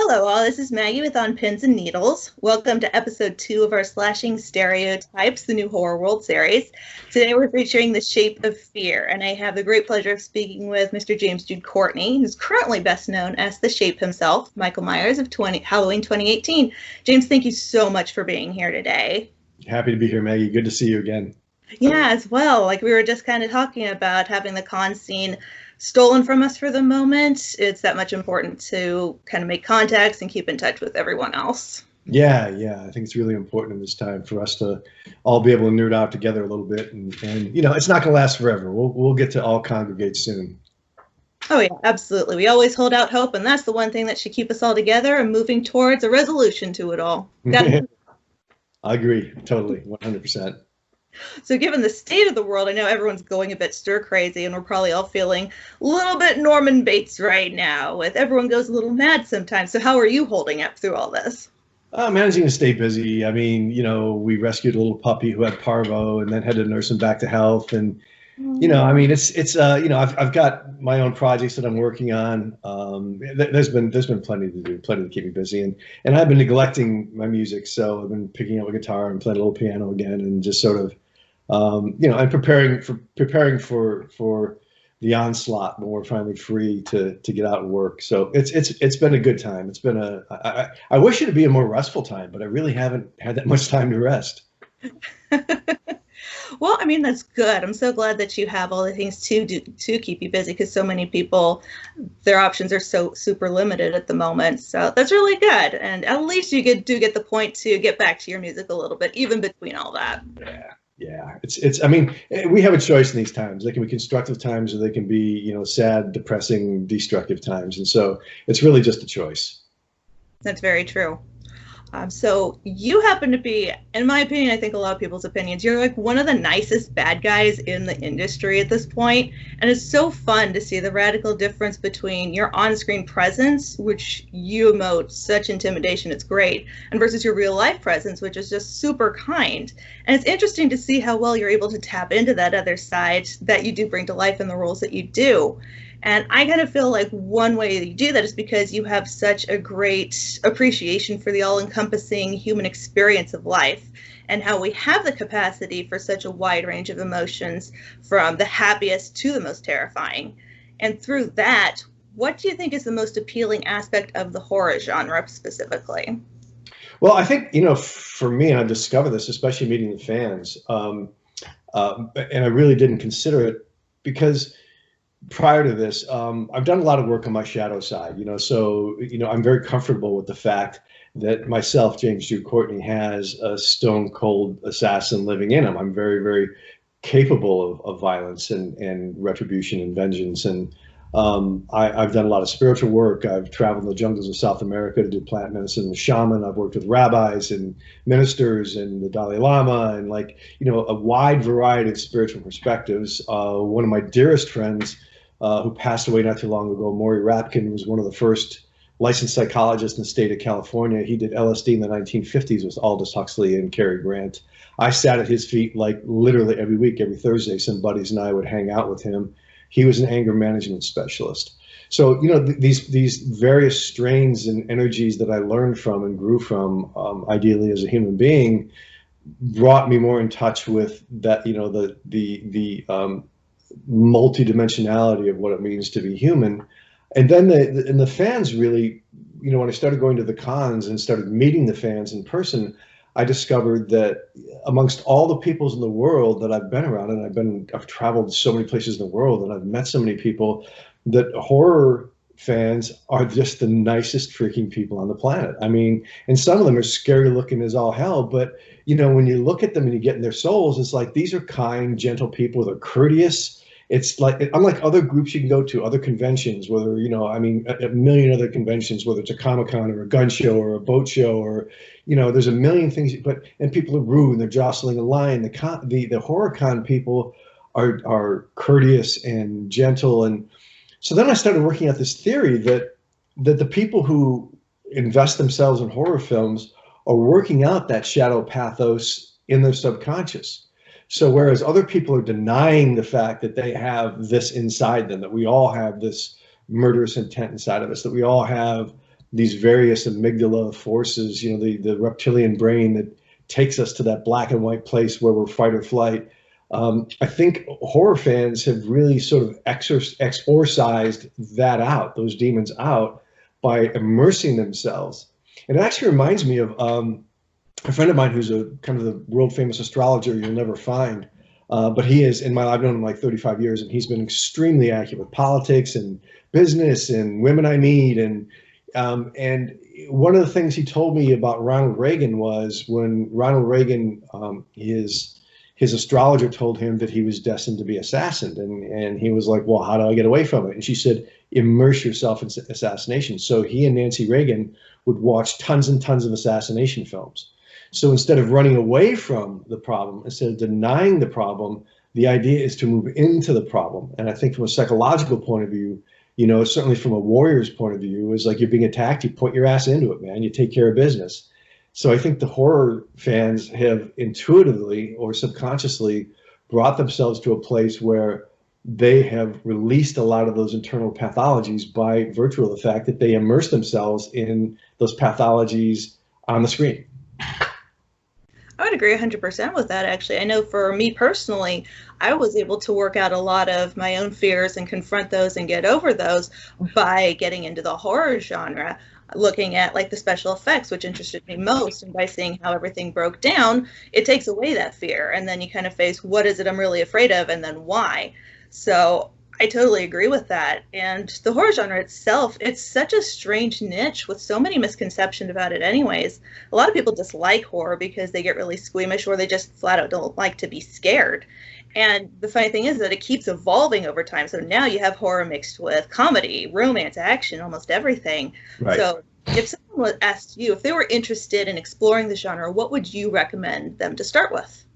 Hello, all. This is Maggie with On Pins and Needles. Welcome to episode 2 of our Slashing Stereotypes, the new Horror World series. Today we're featuring The Shape of Fear, and I have the great pleasure of speaking with Mr. James Jude Courtney, who's currently best known as The Shape himself, Michael Myers of Halloween 2018. James, thank you so much for being here today. Happy to be here, Maggie. Good to see you again. Yeah, as well. Like we were just kind of talking about having the con scene stolen from us for the moment. It's that much important to kind of make contacts and keep in touch with everyone else. Yeah. I think it's really important in this time for us to all be able to nerd out together a little bit. And you know, it's not going to last forever. We'll get to all congregate soon. Oh, yeah, absolutely. We always hold out hope, and that's the one thing that should keep us all together and moving towards a resolution to it all. I agree. Totally. 100%. So given the state of the world, I know everyone's going a bit stir crazy, and we're probably all feeling a little bit Norman Bates right now, with everyone goes a little mad sometimes. So how are you holding up through all this? Managing to stay busy. I mean, you know, we rescued a little puppy who had parvo and then had to nurse him back to health. And, you know, I mean, it's you know, I've got my own projects that I'm working on. There's been plenty to do, plenty to keep me busy. And I've been neglecting my music. So I've been picking up a guitar and playing a little piano again and just sort of, you know, and preparing for the onslaught when we're finally free to get out and work. So it's been a good time. It's been I wish it would be a more restful time, but I really haven't had that much time to rest. Well, I mean, that's good. I'm so glad that you have all the things to do to keep you busy, because so many people, their options are so super limited at the moment. So that's really good. And at least you do get the point to get back to your music a little bit, even between all that. Yeah. I mean, we have a choice in these times. They can be constructive times, or they can be, you know, sad, depressing, destructive times. And so it's really just a choice. That's very true. So you happen to be, in my opinion, I think a lot of people's opinions, you're like one of the nicest bad guys in the industry at this point. And it's so fun to see the radical difference between your on-screen presence, which you emote such intimidation, it's great, and versus your real life presence, which is just super kind. And it's interesting to see how well you're able to tap into that other side that you do bring to life in the roles that you do. And I kind of feel like one way that you do that is because you have such a great appreciation for the all-encompassing human experience of life, and how we have the capacity for such a wide range of emotions, from the happiest to the most terrifying. And through that, what do you think is the most appealing aspect of the horror genre specifically? Well, I think, you know, for me, and I've discovered this, especially meeting the fans, and I really didn't consider it because prior to this, I've done a lot of work on my shadow side, you know, so, you know, I'm very comfortable with the fact that myself, James Jude Courtney, has a stone cold assassin living in him. I'm very, very capable of violence and retribution and vengeance. And I've done a lot of spiritual work. I've traveled in the jungles of South America to do plant medicine and shaman. I've worked with rabbis and ministers and the Dalai Lama, and, like, you know, a wide variety of spiritual perspectives. One of my dearest friends, who passed away not too long ago, Maury Rapkin, was one of the first licensed psychologists in the state of California. He did LSD in the 1950s with Aldous Huxley and Cary Grant. I sat at his feet like literally every week, every Thursday. Some buddies and I would hang out with him. He was an anger management specialist. So, you know, these various strains and energies that I learned from and grew from, ideally as a human being, brought me more in touch with that, you know, the multidimensionality of what it means to be human. And then the fans really, you know, when I started going to the cons and started meeting the fans in person, I discovered that amongst all the peoples in the world that I've been around, and I've traveled so many places in the world, and I've met so many people, that horror fans are just the nicest freaking people on the planet. I mean, and some of them are scary looking as all hell, but, you know, when you look at them and you get in their souls, it's like, these are kind, gentle people. They're courteous. It's like, unlike other groups you can go to, other conventions, whether, you know, I mean, a million other conventions, whether it's a Comic-Con or a gun show or a boat show, or, you know, there's a million things, and people are rude and they're jostling a line. The horror con people are courteous and gentle. And so then I started working out this theory that the people who invest themselves in horror films are working out that shadow pathos in their subconscious. So whereas other people are denying the fact that they have this inside them, that we all have this murderous intent inside of us, that we all have these various amygdala forces, you know, the reptilian brain that takes us to that black and white place where we're fight or flight. I think horror fans have really sort of exorcised that out, those demons out, by immersing themselves. And it actually reminds me of a friend of mine who's a kind of the world famous astrologer you'll never find. But he is, I've known him like 35 years, and he's been extremely accurate with politics and business and women I meet. And one of the things he told me about Ronald Reagan was when Ronald Reagan, his astrologer told him that he was destined to be assassinated. And he was like, well, how do I get away from it? And she said, immerse yourself in assassination. So he and Nancy Reagan would watch tons and tons of assassination films. So instead of running away from the problem, instead of denying the problem, the idea is to move into the problem. And I think from a psychological point of view, you know, certainly from a warrior's point of view, is like you're being attacked, you put your ass into it, man. You take care of business. So I think the horror fans have intuitively or subconsciously brought themselves to a place where they have released a lot of those internal pathologies by virtue of the fact that they immerse themselves in those pathologies on the screen. I would agree 100% with that, actually. I know for me personally, I was able to work out a lot of my own fears and confront those and get over those by getting into the horror genre, looking at like the special effects, which interested me most. And by seeing how everything broke down, it takes away that fear. And then you kind of face, what is it I'm really afraid of? And then why? So I totally agree with that. And the horror genre itself, it's such a strange niche with so many misconceptions about it anyways. A lot of people dislike horror because they get really squeamish or they just flat out don't like to be scared. And the funny thing is that it keeps evolving over time. So now you have horror mixed with comedy, romance, action, almost everything. Right. So if someone asked you if they were interested in exploring the genre, what would you recommend them to start with?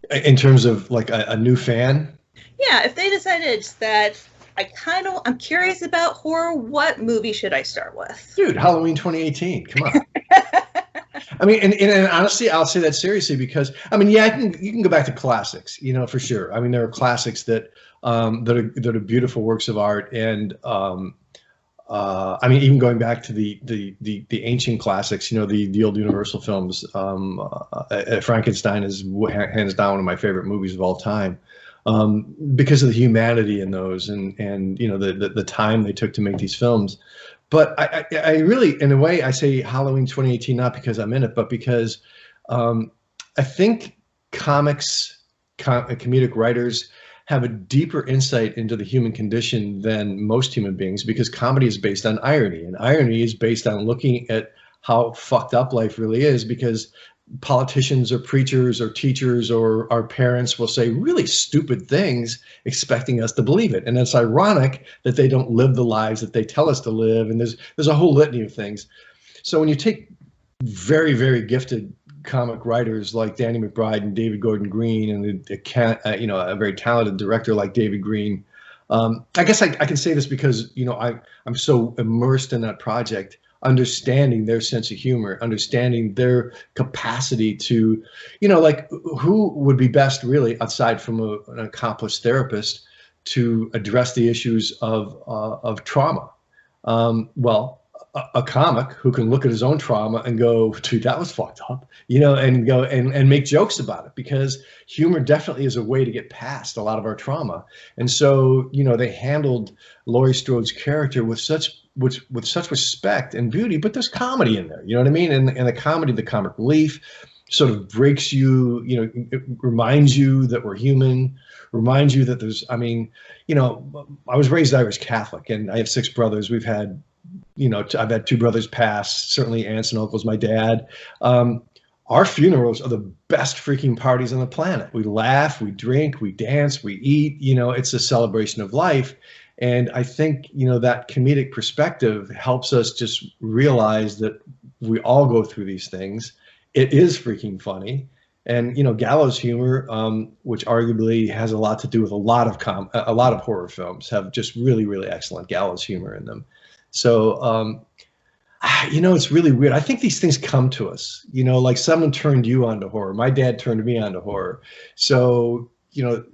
In terms of like a new fan? Yeah, if they decided that I'm curious about horror, what movie should I start with? Dude, Halloween 2018. Come on. I mean, and honestly, I'll say that seriously because I mean, yeah, you can go back to classics, you know, for sure. I mean, there are classics that are beautiful works of art, and I mean, even going back to the ancient classics, you know, the old Universal films. Frankenstein is hands down one of my favorite movies of all time. Because of the humanity in those and you know the time they took to make these films. But I really, in a way, I say Halloween 2018 not because I'm in it, but because I think comedic writers have a deeper insight into the human condition than most human beings, because comedy is based on irony, and irony is based on looking at how fucked up life really is, because politicians or preachers or teachers or our parents will say really stupid things expecting us to believe it. And it's ironic that they don't live the lives that they tell us to live. And there's a whole litany of things. So when you take very, very gifted comic writers like Danny McBride and David Gordon Green and a very talented director like David Green, I guess I can say this because, you know, I'm so immersed in that project, understanding their sense of humor, understanding their capacity to, you know, like who would be best really aside from an accomplished therapist to address the issues of trauma. Well, a comic who can look at his own trauma and go, dude, that was fucked up, you know, and go and make jokes about it, because humor definitely is a way to get past a lot of our trauma. And so, you know, they handled Laurie Strode's character with such respect and beauty, but there's comedy in there, you know what I mean? And the comedy, the comic relief sort of breaks you, you know, it reminds you that we're human, reminds you that there's, I mean, you know, I was raised Irish Catholic and I have 6 brothers. We've had, you know, I've had 2 brothers pass, certainly aunts and uncles, my dad. Our funerals are the best freaking parties on the planet. We laugh, we drink, we dance, we eat, you know, it's a celebration of life. And I think, you know, that comedic perspective helps us just realize that we all go through these things. It is freaking funny. And, you know, gallows humor, which arguably has a lot to do with a lot of horror films, have just really, really excellent gallows humor in them. So, you know, it's really weird. I think these things come to us, you know, like someone turned you onto horror. My dad turned me onto horror. So, you know,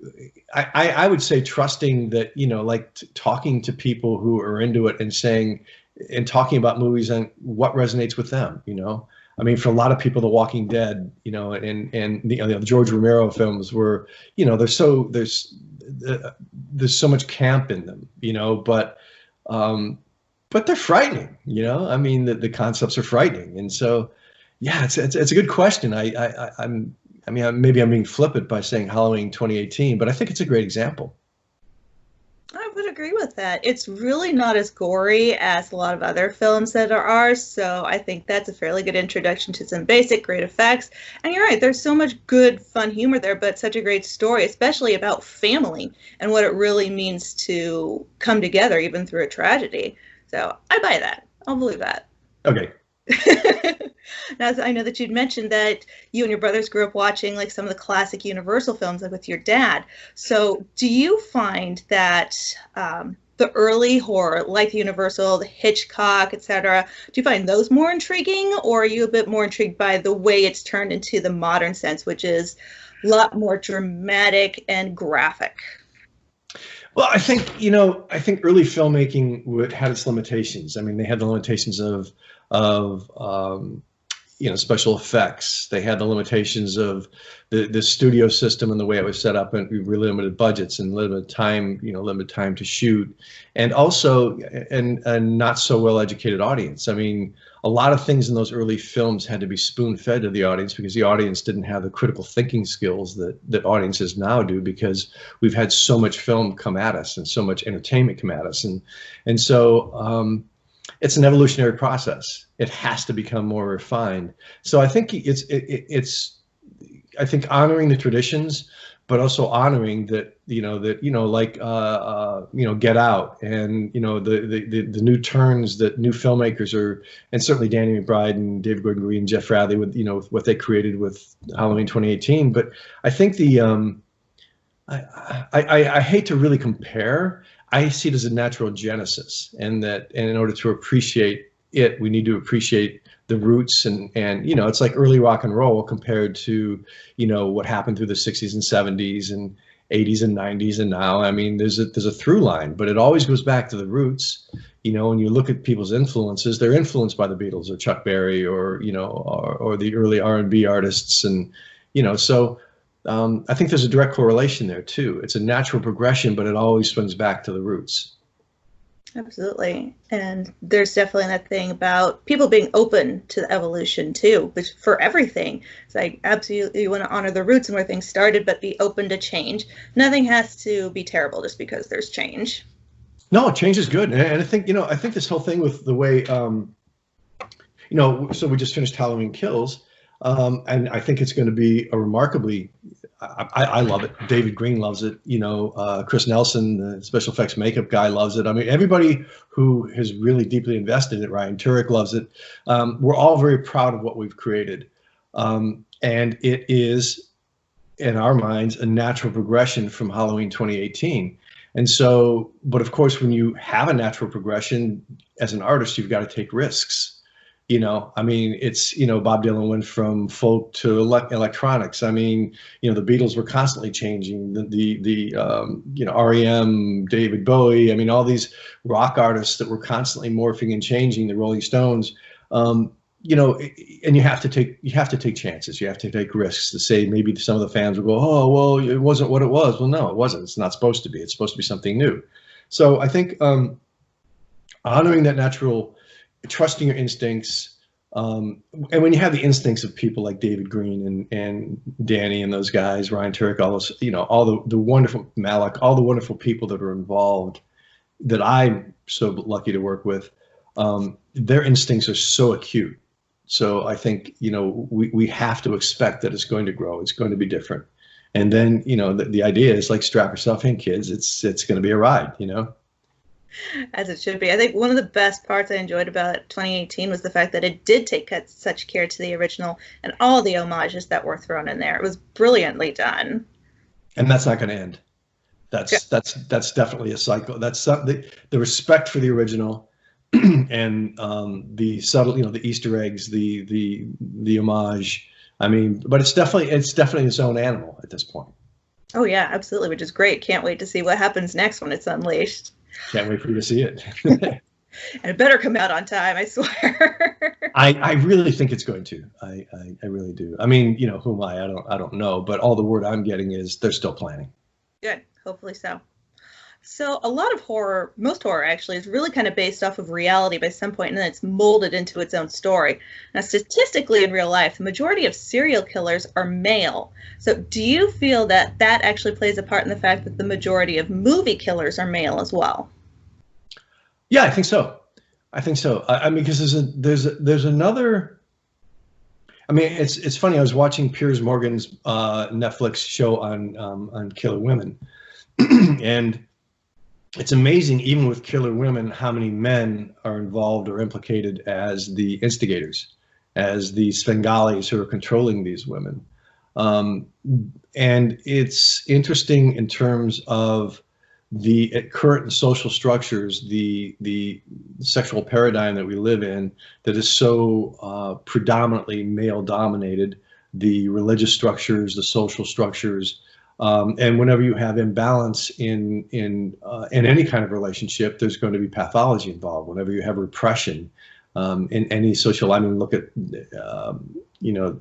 I would say trusting that, you know, like talking to people who are into it and saying, and talking about movies and what resonates with them, you know. I mean, for a lot of people, The Walking Dead, you know, and the George Romero films were, you know, there's so much camp in them, you know, but they're frightening, you know. I mean, the concepts are frightening, and so yeah, it's a good question. I mean, maybe I'm being flippant by saying Halloween 2018, but I think it's a great example. I would agree with that. It's really not as gory as a lot of other films that are ours, so I think that's a fairly good introduction to some basic great effects. And you're right, there's so much good, fun humor there, but such a great story, especially about family and what it really means to come together even through a tragedy. So I buy that. I'll believe that. Okay. Now, I know that you'd mentioned that you and your brothers grew up watching like some of the classic Universal films, like with your dad. So, do you find that the early horror, like the Universal, the Hitchcock, etc., do you find those more intriguing, or are you a bit more intrigued by the way it's turned into the modern sense, which is a lot more dramatic and graphic? Well, I think, you know, I think early filmmaking had its limitations. I mean, they had the limitations of you know, special effects. They had the limitations of the studio system and the way it was set up, and really limited budgets and limited time, you know, limited time to shoot, and also a not so well educated audience. I mean, a lot of things in those early films had to be spoon fed to the audience because the audience didn't have the critical thinking skills that audiences now do, because we've had so much film come at us and so much entertainment come at us, and so it's an evolutionary process. It has to become more refined. So I think it's I think honoring the traditions, but also honoring that, like, Get Out, and, you know, the new turns that new filmmakers are, and certainly Danny McBride and David Gordon Green and Jeff Radley with, you know, what they created with Halloween 2018. But I think I hate to really compare. I see it as a natural genesis, and in order to appreciate it, we need to appreciate the roots, and you know, it's like early rock and roll compared to, you know, what happened through the 60s and 70s and 80s and 90s, and now. I mean, there's a through line, but it always goes back to the roots. You know, when you look at people's influences, they're influenced by the Beatles or Chuck Berry, or, you know, or the early R&B artists, and, you know, so. I think there's a direct correlation there too. It's a natural progression, but it always swings back to the roots. Absolutely. And there's definitely that thing about people being open to the evolution too, which for everything. It's like, absolutely, you want to honor the roots and where things started, but be open to change. Nothing has to be terrible just because there's change. No, change is good. And I think, you know, I think this whole thing with the way, you know, so we just finished Halloween Kills. And I think it's going to be a remarkably, I love it. David Green loves it. You know, Chris Nelson, the special effects makeup guy, loves it. I mean, everybody who has really deeply invested in it, Ryan Turek loves it. We're all very proud of what we've created. And it is, in our minds, a natural progression from Halloween 2018. And so, but of course, when you have a natural progression as an artist, you've got to take risks. You know, I mean, it's, you know, Bob Dylan went from folk to electronics. I mean, you know, the Beatles were constantly changing. You know, REM, David Bowie. I mean, all these rock artists that were constantly morphing and changing. The Rolling Stones. You know, and you have to take chances. You have to take risks. To say maybe some of the fans will go, oh, well, it wasn't what it was. Well, no, it wasn't. It's not supposed to be. It's supposed to be something new. So I think honoring that natural. Trusting your instincts, and when you have the instincts of people like David Green and Danny and those guys, Ryan Turek, all those, you know, all the wonderful Malik, all the wonderful people that are involved, that I'm so lucky to work with, their instincts are so acute. So I think, you know, we have to expect that it's going to grow, it's going to be different, and then, you know, the idea is like, strap yourself in, kids. It's going to be a ride, you know. As it should be. I think one of the best parts I enjoyed about 2018 was the fact that it did take such care to the original and all the homages that were thrown in there. It was brilliantly done. And that's not going to end. That's definitely a cycle. That's the respect for the original, and the subtle, you know, the Easter eggs, the homage. I mean, but it's definitely its own animal at this point. Oh yeah, absolutely, which is great. Can't wait to see what happens next when it's unleashed. Can't wait for you to see it. And it better come out on time, I swear. I really think it's going to. I really do. I mean, you know, who am I? I don't know. But all the word I'm getting is they're still planning. Good. Hopefully so. So a lot of horror, most horror actually, is really kind of based off of reality by some point, and then it's molded into its own story. Now, statistically in real life, the majority of serial killers are male. So do you feel that that actually plays a part in the fact that the majority of movie killers are male as well? Yeah, I think so. I think so. I mean, because there's another. I mean, it's funny. I was watching Piers Morgan's Netflix show on killer women, and it's amazing, even with killer women, how many men are involved or implicated as the instigators, as the Svengalis who are controlling these women. And it's interesting in terms of the current social structures, the sexual paradigm that we live in that is so predominantly male dominated, the religious structures, the social structures. And whenever you have imbalance in any kind of relationship, there's going to be pathology involved. Whenever you have repression in any social, I mean, look at you know,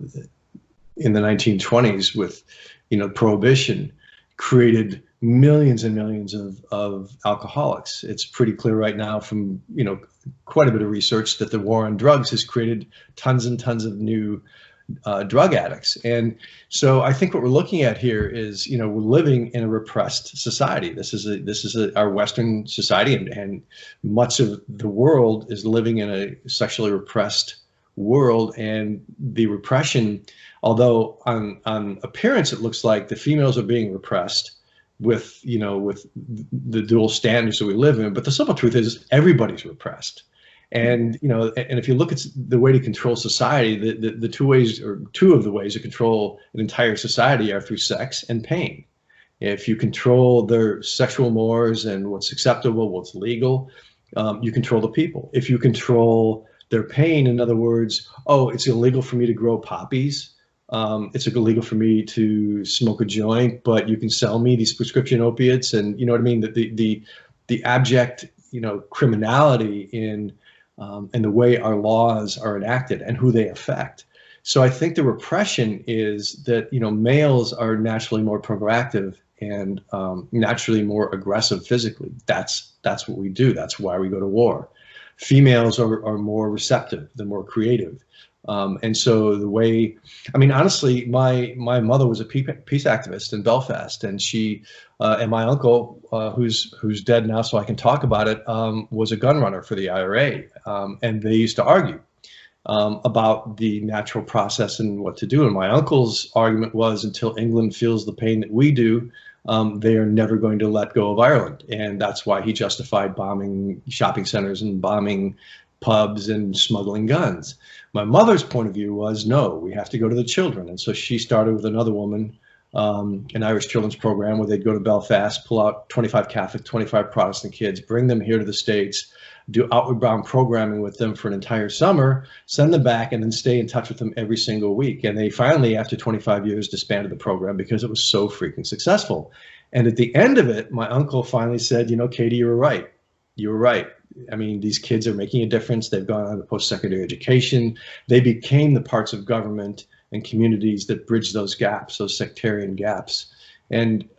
in the 1920s with, you know, prohibition created millions and millions of alcoholics. It's pretty clear right now from, you know, quite a bit of research that the war on drugs has created tons and tons of new drug addicts. And so I think what we're looking at here is, you know, we're living in a repressed society. This is our Western society, and much of the world is living in a sexually repressed world. And the repression, although on appearance it looks like the females are being repressed with, you know, with the dual standards that we live in, but the simple truth is everybody's repressed. And, you know, and if you look at the way to control society, the two ways, or two of the ways to control an entire society, are through sex and pain. If you control their sexual mores and what's acceptable, what's legal, you control the people. If you control their pain, in other words, oh, it's illegal for me to grow poppies. It's illegal for me to smoke a joint, but you can sell me these prescription opiates, and you know what I mean. The abject, you know, criminality in and the way our laws are enacted and who they affect. So I think the repression is that, you know, males are naturally more proactive and naturally more aggressive physically. That's what we do. That's why we go to war. Females are more receptive. They're more creative. And so the way, I mean, honestly, my mother was a peace activist in Belfast, and she and my uncle, who's dead now, so I can talk about it, was a gun runner for the IRA, and they used to argue about the natural process and what to do. And my uncle's argument was, until England feels the pain that we do, they are never going to let go of Ireland, and that's why he justified bombing shopping centers and bombing pubs and smuggling guns. My mother's point of view was, no, we have to go to the children. And so she started with another woman, an Irish children's program where they'd go to Belfast, pull out 25 Catholic, 25 Protestant kids, bring them here to the States, do outward bound programming with them for an entire summer, send them back, and then stay in touch with them every single week. And they finally, after 25 years, disbanded the program because it was so freaking successful. And at the end of it, my uncle finally said, you know, Katie, you were right. You were right. I mean, these kids are making a difference. They've gone on to post-secondary education. They became the parts of government and communities that bridge those gaps, those sectarian gaps. And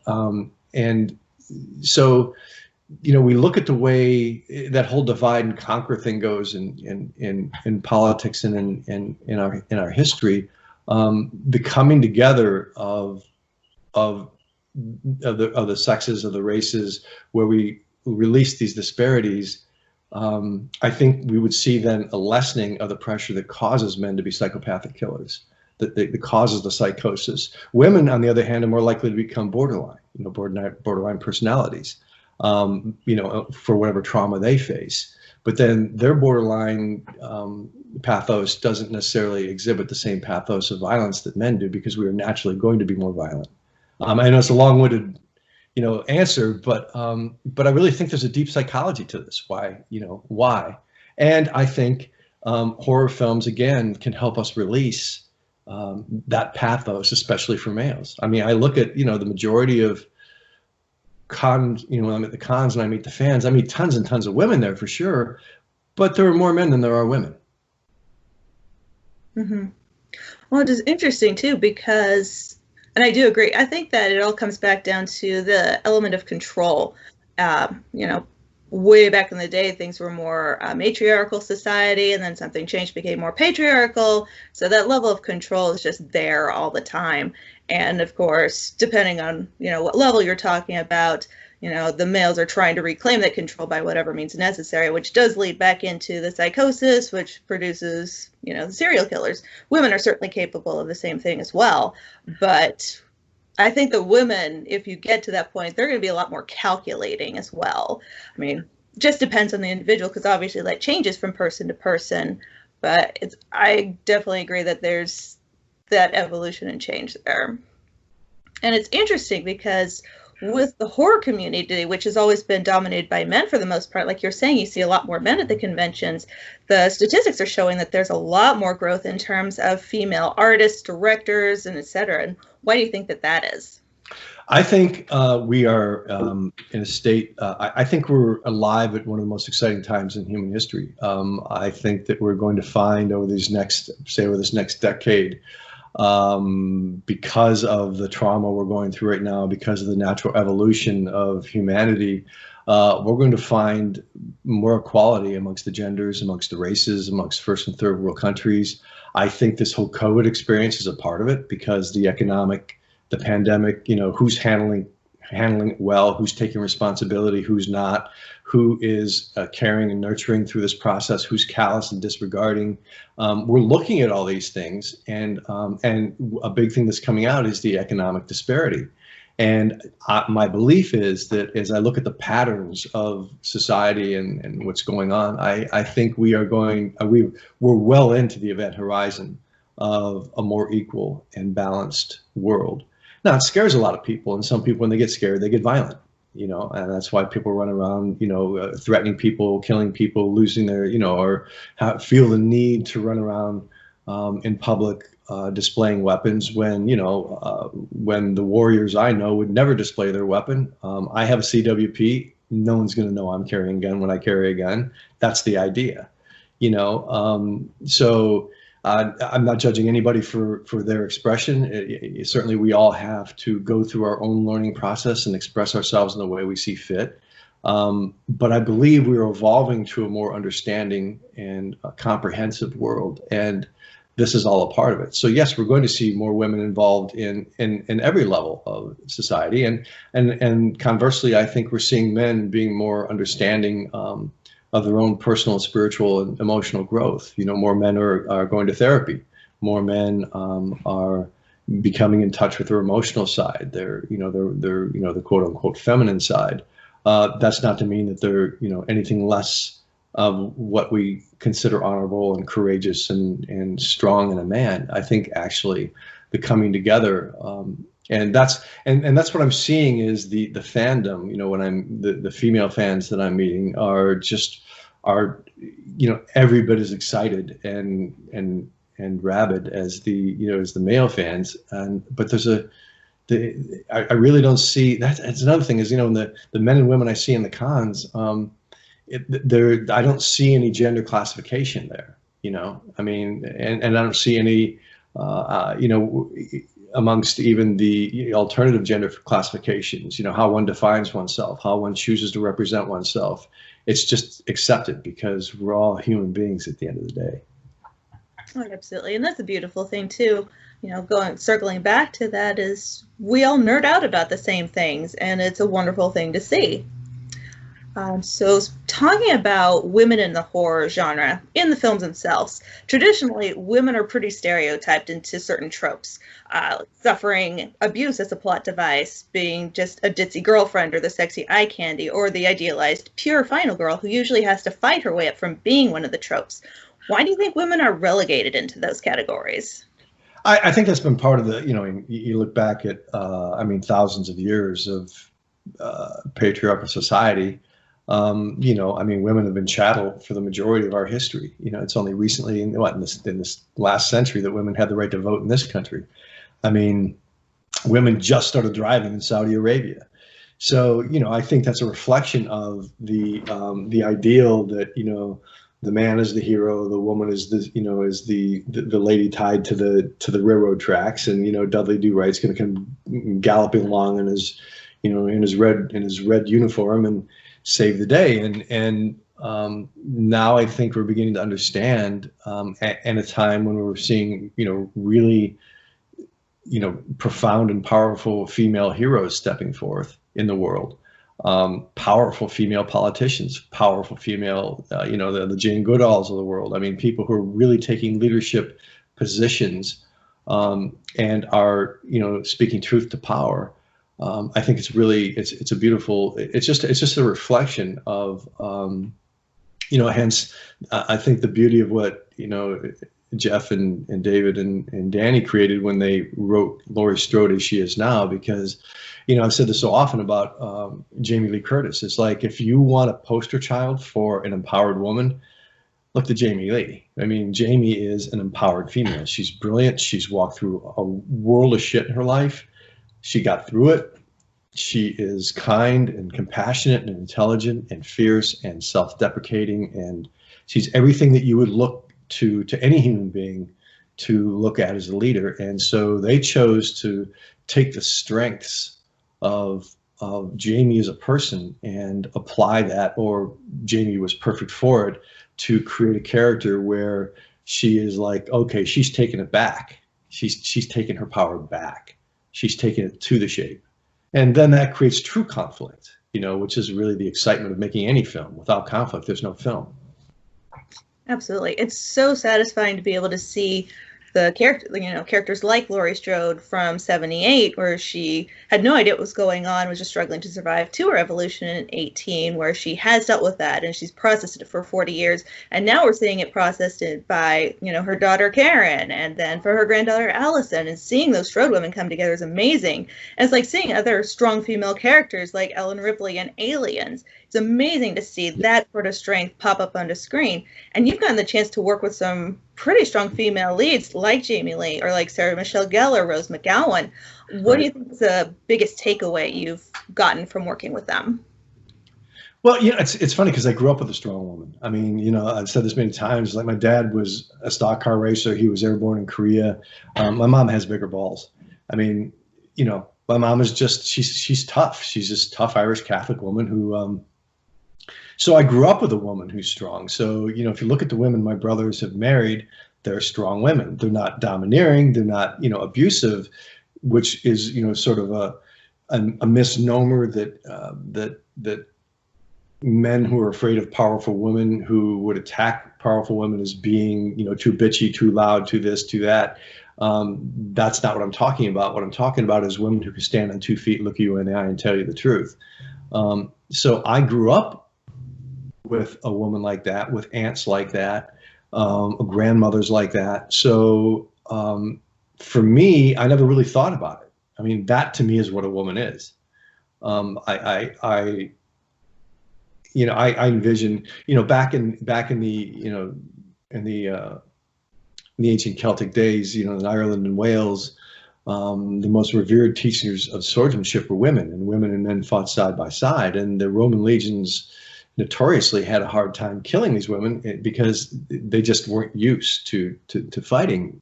so, you know, we look at the way that whole divide and conquer thing goes in politics and in our history. The coming together of the sexes, of the races, where we release these disparities, I think we would see then a lessening of the pressure that causes men to be psychopathic killers, that causes the psychosis. Women, on the other hand, are more likely to become borderline, you know, borderline personalities, you know, for whatever trauma they face. But then their borderline pathos doesn't necessarily exhibit the same pathos of violence that men do, because we are naturally going to be more violent. I know it's a long-winded, you know, answer, but I really think there's a deep psychology to this. Why? And I think horror films, again, can help us release that pathos, especially for males. I mean, I look at, you know, the majority of cons, you know, when I'm at the cons and I meet the fans, I meet tons and tons of women there for sure, But there are more men than there are women. Mm-hmm. Well, it is interesting too because, and I do agree. I think that it all comes back down to the element of control. You know, way back in the day, things were more matriarchal society, and then something changed, became more patriarchal. So that level of control is just there all the time. And of course, depending on, you know, what level you're talking about, you know, the males are trying to reclaim that control by whatever means necessary, which does lead back into the psychosis, which produces, you know, the serial killers. Women are certainly capable of the same thing as well. But I think the women, if you get to that point, they're going to be a lot more calculating as well. I mean, just depends on the individual, because obviously that changes from person to person. But I definitely agree that there's that evolution and change there. And it's interesting because with the horror community, which has always been dominated by men for the most part, like you're saying, you see a lot more men at the conventions. The statistics are showing that there's a lot more growth in terms of female artists, directors, and et cetera. And why do you think that that is? I think we are in a state, I think we're alive at one of the most exciting times in human history. I think that we're going to find over this next decade, because of the trauma we're going through right now, because of the natural evolution of humanity, we're going to find more equality amongst the genders, amongst the races, amongst first and third world countries. I think this whole COVID experience is a part of it, because the pandemic, you know, who's handling it well, who's taking responsibility, who's not, who is caring and nurturing through this process, who's callous and disregarding. We're looking at all these things, and a big thing that's coming out is the economic disparity. And my belief is that as I look at the patterns of society and what's going on, I think we're well into the event horizon of a more equal and balanced world. Now, it scares a lot of people, and some people, when they get scared, they get violent, you know, and that's why people run around, you know, threatening people, killing people, losing their, you know, or feel the need to run around in public displaying weapons when, you know, when the warriors I know would never display their weapon. I have a CWP. No one's going to know I'm carrying a gun when I carry a gun. That's the idea, you know. So I'm not judging anybody for their expression. Certainly, we all have to go through our own learning process and express ourselves in the way we see fit. But I believe we're evolving to a more understanding and comprehensive world, and this is all a part of it. So yes, we're going to see more women involved in every level of society, and conversely, I think we're seeing men being more understanding of their own personal, spiritual, and emotional growth. You know, more men are going to therapy. More men are becoming in touch with their emotional side. They're the quote unquote feminine side. That's not to mean that they're, you know, anything less of what we consider honorable and courageous and strong in a man. I think actually the coming together, and that's what I'm seeing is the fandom. You know, when the female fans that I'm meeting are you know, every bit as excited and rabid as the male fans. But I really don't see that. That's another thing is, you know, the men and women I see in the cons, I don't see any gender classification there. You know, I mean, and I don't see any, you know, amongst even the alternative gender classifications, you know, how one defines oneself, how one chooses to represent oneself. It's just accepted because we're all human beings at the end of the day. Oh, absolutely. And that's a beautiful thing too. You know, circling back to that is we all nerd out about the same things, and it's a wonderful thing to see. So talking about women in the horror genre, in the films themselves, traditionally women are pretty stereotyped into certain tropes, suffering abuse as a plot device, being just a ditzy girlfriend or the sexy eye candy, or the idealized pure final girl who usually has to fight her way up from being one of the tropes. Why do you think women are relegated into those categories? I think that's been part of the, you know, you look back at, I mean, thousands of years of patriarchal society. You know, I mean, women have been chattel for the majority of our history. You know, it's only recently in this last century that women had the right to vote in this country. I mean, women just started driving in Saudi Arabia. So, you know, I think that's a reflection of the ideal that, you know, the man is the hero, the woman is the, you know, is the lady tied to the railroad tracks, and, you know, Dudley Do Right's going to come galloping along in his, you know, in his red uniform and save the day. And now I think we're beginning to understand, at a time when we're seeing, you know, really, you know, profound and powerful female heroes stepping forth in the world. Powerful female politicians, powerful female, you know, the Jane Goodalls of the world. I mean, people who are really taking leadership positions, and are, you know, speaking truth to power. I think it's really, it's a beautiful, it's just a reflection of, you know, hence, I think the beauty of what, you know, Jeff and David and Danny created when they wrote Laurie Strode as she is now, because, you know, I've said this so often about Jamie Lee Curtis. It's like, if you want a poster child for an empowered woman, look to Jamie Lee. I mean, Jamie is an empowered female. She's brilliant. She's walked through a world of shit in her life. She got through it. She is kind and compassionate and intelligent and fierce and self-deprecating, and she's everything that you would look to any human being to look at as a leader. And so they chose to take the strengths of Jamie as a person and apply that, or Jamie was perfect for it, to create a character where she is like, okay, she's taken it back. She's taken her power back. She's taken it to the shape. And then that creates true conflict, you know, which is really the excitement of making any film. Without conflict, there's no film. Absolutely. It's so satisfying to be able to see the character, you know, characters like Laurie Strode from '78, where she had no idea what was going on, was just struggling to survive, to her evolution in 18, where she has dealt with that and she's processed it for 40 years. And now we're seeing it processed by, you know, her daughter Karen, and then for her granddaughter Allison. And seeing those Strode women come together is amazing. And it's like seeing other strong female characters like Ellen Ripley in Aliens. It's amazing to see that sort of strength pop up on the screen. And you've gotten the chance to work with some pretty strong female leads like Jamie Lee, or like Sarah Michelle Gellar, Rose McGowan. What do you think is the biggest takeaway you've gotten from working with them? Well, you know, it's funny because I grew up with a strong woman. I mean, you know, I've said this many times, like my dad was a stock car racer. He was airborne in Korea. My mom has bigger balls. I mean, you know, my mom is just, she's tough. She's this tough Irish Catholic woman who, so I grew up with a woman who's strong. So, you know, if you look at the women my brothers have married, they're strong women. They're not domineering. They're not, you know, abusive, which is, you know, sort of a misnomer that men who are afraid of powerful women, who would attack powerful women as being, you know, too bitchy, too loud, too this, too that. That's not what I'm talking about. What I'm talking about is women who can stand on 2 feet, look you in the eye, and tell you the truth. So I grew up with a woman like that, with aunts like that, grandmothers like that. So for me, I never really thought about it. I mean, that to me is what a woman is. I envision, you know, back in the, you know, in the ancient Celtic days, you know, in Ireland and Wales, the most revered teachers of swordsmanship were women, and women and men fought side by side. And the Roman legions notoriously had a hard time killing these women because they just weren't used to fighting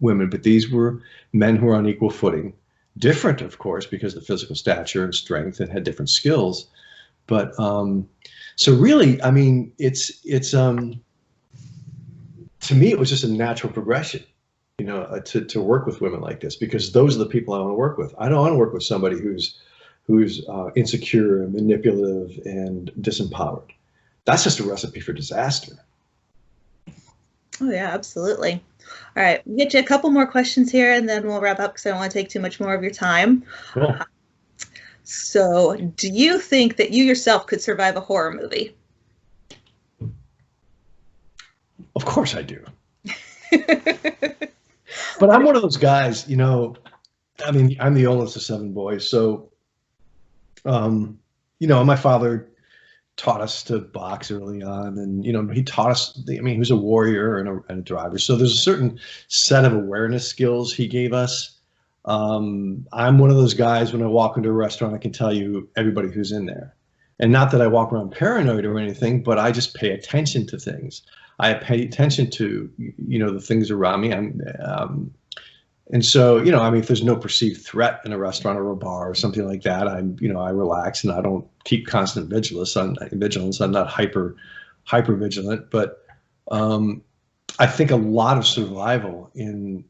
women. But these were men who were on equal footing, different, of course, because of the physical stature and strength, and had different skills. But so really, I mean, it's to me, it was just a natural progression, you know, to work with women like this, because those are the people I want to work with. I don't want to work with somebody who's insecure and manipulative and disempowered. That's just a recipe for disaster. Oh yeah, absolutely. All right, we'll get you a couple more questions here and then we'll wrap up because I don't want to take too much more of your time. Cool. So do you think that you yourself could survive a horror movie? Of course I do. But I'm one of those guys, you know, I mean, I'm the oldest of 7 boys. So, you know, my father taught us to box early on, and, you know, he taught us, I mean, he was a warrior and a driver. So there's a certain set of awareness skills he gave us. I'm one of those guys, when I walk into a restaurant, I can tell you everybody who's in there. And not that I walk around paranoid or anything, but I just pay attention to things. I pay attention to, the things around me. And so, I mean, if there's no perceived threat in a restaurant or a bar or something like that, I relax and I don't keep constant vigilance. I'm not hyper vigilant, but I think a lot of survival in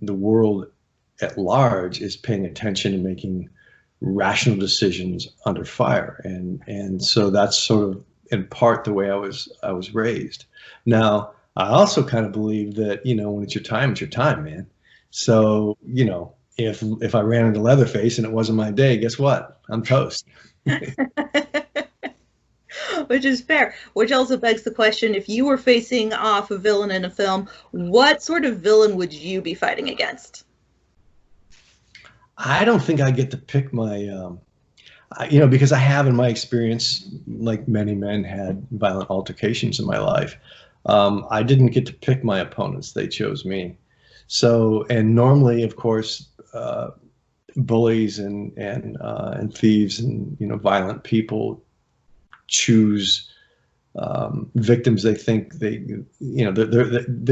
the world at large is paying attention and making rational decisions under fire, and so that's sort of in part the way I was raised. Now, I also kind of believe that when it's your time, man. So if I ran into Leatherface and it wasn't my day, guess what? I'm toast. Which is fair. Which also begs the question: if you were facing off a villain in a film, what sort of villain would you be fighting against? I don't think I get to pick my, because I have, in my experience, like many men, had violent altercations in my life. I didn't get to pick my opponents; they chose me. So, and normally, of course, bullies and thieves and violent people choose victims they think they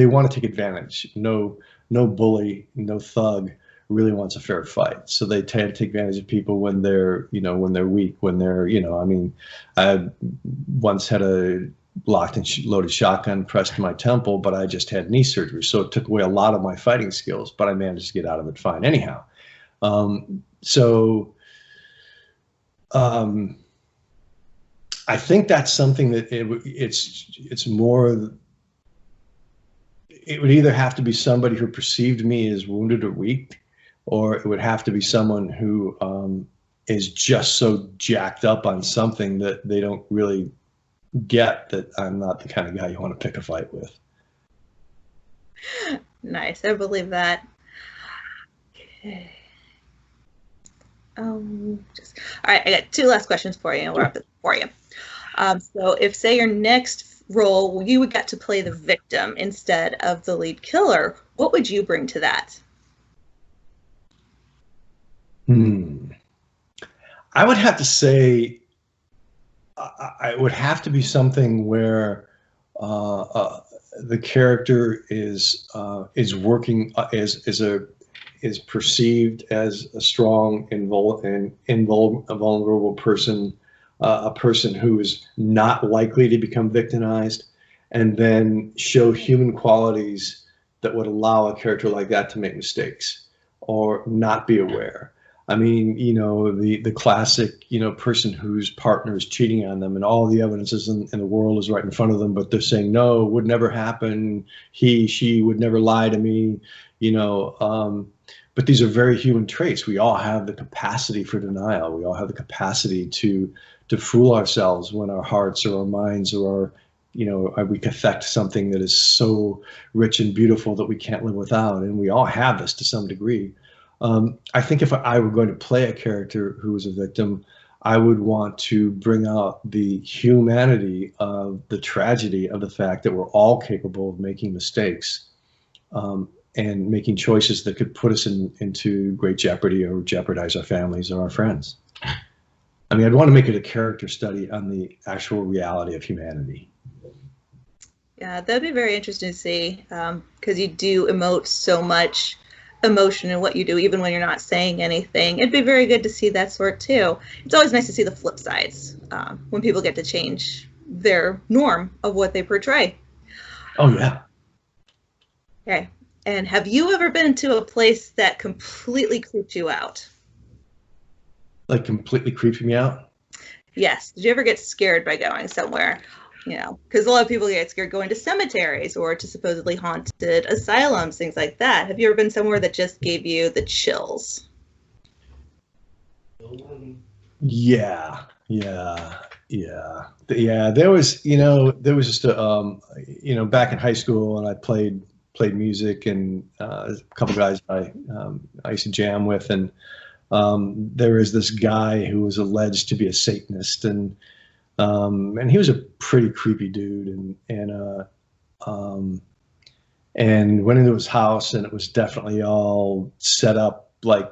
want to take advantage. No bully, no thug really wants a fair fight, so they tend to take advantage of people when they're weak, when they're I mean, I once had a locked and loaded shotgun pressed to my temple, but I just had knee surgery, so it took away a lot of my fighting skills, but I managed to get out of it fine anyhow. I think that's something that it's more. It would either have to be somebody who perceived me as wounded or weak, or it would have to be someone who is just so jacked up on something that they don't really get that I'm not the kind of guy you want to pick a fight with. Nice, I believe that. Okay. All right, I got two last questions for you, and we're up for you. So, if say your next role you would get to play the victim instead of the lead killer, what would you bring to that? I would have to say it would have to be something where the character is working is perceived as a strong, invulnerable person, a person who is not likely to become victimized, and then show human qualities that would allow a character like that to make mistakes or not be aware. I mean, the classic, person whose partner is cheating on them and all the evidence is in the world is right in front of them, but they're saying, no, it would never happen. She would never lie to me, but these are very human traits. We all have the capacity for denial. We all have the capacity to fool ourselves when our hearts or our minds or we affect something that is so rich and beautiful that we can't live without. And we all have this to some degree. I think if I were going to play a character who was a victim, I would want to bring out the humanity of the tragedy of the fact that we're all capable of making mistakes and making choices that could put us into great jeopardy or jeopardize our families or our friends. I mean, I'd want to make it a character study on the actual reality of humanity. Yeah, that'd be very interesting to see, because you do emote so much emotion in what you do, even when you're not saying anything. It'd be very good to see that sort too. It's always nice to see the flip sides when people get to change their norm of what they portray. Oh, yeah. Okay. And have you ever been to a place that completely creeped you out? Like completely creeped me out? Yes. Did you ever get scared by going somewhere? Because a lot of people get scared going to cemeteries or to supposedly haunted asylums, things like that. Have you ever been somewhere that just gave you the chills? Yeah. There was just a, back in high school, and I played music, and a couple guys I used to jam with, and there was this guy who was alleged to be a Satanist, and he was a pretty creepy dude, and went into his house, and it was definitely all set up like,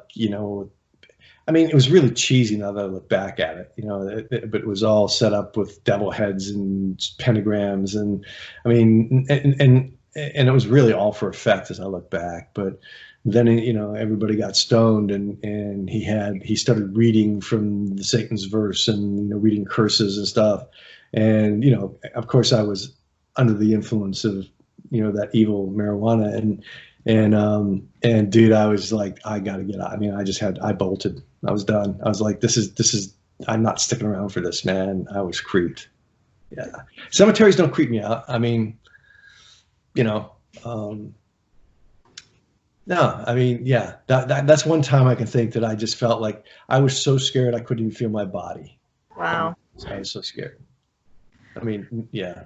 I mean, it was really cheesy now that I look back at it, you know, but it was all set up with devil heads and pentagrams. And I mean, and it was really all for effect as I look back. But then, you know, everybody got stoned and he started reading from the Satan's verse and, you know, reading curses and stuff. And, you know, of course I was under the influence of, you know, that evil marijuana and dude, I was like, I gotta get out. I mean, I bolted. I was done. I was like, this is, I'm not sticking around for this, man. I was creeped. Yeah. Cemeteries don't creep me out. I mean, you know, no, I mean, yeah, that's one time I can think that I just felt like I was so scared I couldn't even feel my body. Wow. I was so scared. I mean, yeah.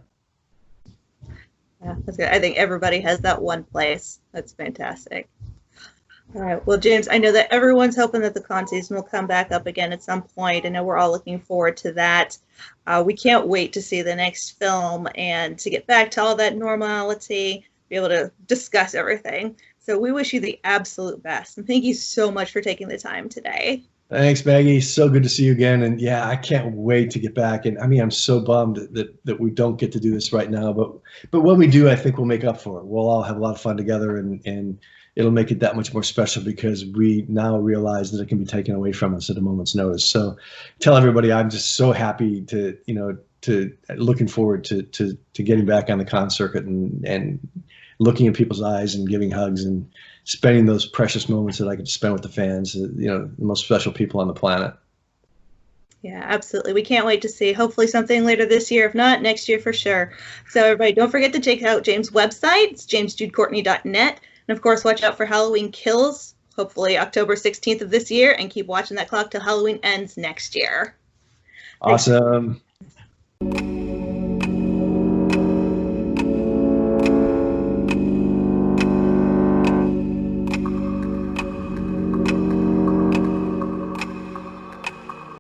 Yeah, that's good. I think everybody has that one place. That's fantastic. All right. Well, James, I know that everyone's hoping that the con season will come back up again at some point. I know we're all looking forward to that. We can't wait to see the next film and to get back to all that normality, be able to discuss everything. So we wish you the absolute best. And thank you so much for taking the time today. Thanks, Maggie. So good to see you again. And yeah, I can't wait to get back. And I mean, I'm so bummed that we don't get to do this right now. But when we do, I think we'll make up for it. We'll all have a lot of fun together, and it'll make it that much more special because we now realize that it can be taken away from us at a moment's notice. So tell everybody I'm just so happy to, you know, to looking forward to getting back on the con circuit and looking in people's eyes and giving hugs and spending those precious moments that I could spend with the fans, you know, the most special people on the planet. Yeah, absolutely. We can't wait to see hopefully something later this year. If not, next year for sure. So everybody, don't forget to check out James' website. It's jamesjudecourtney.net. And of course, watch out for Halloween Kills, hopefully October 16th of this year, and keep watching that clock till Halloween ends next year. Awesome. Thanks.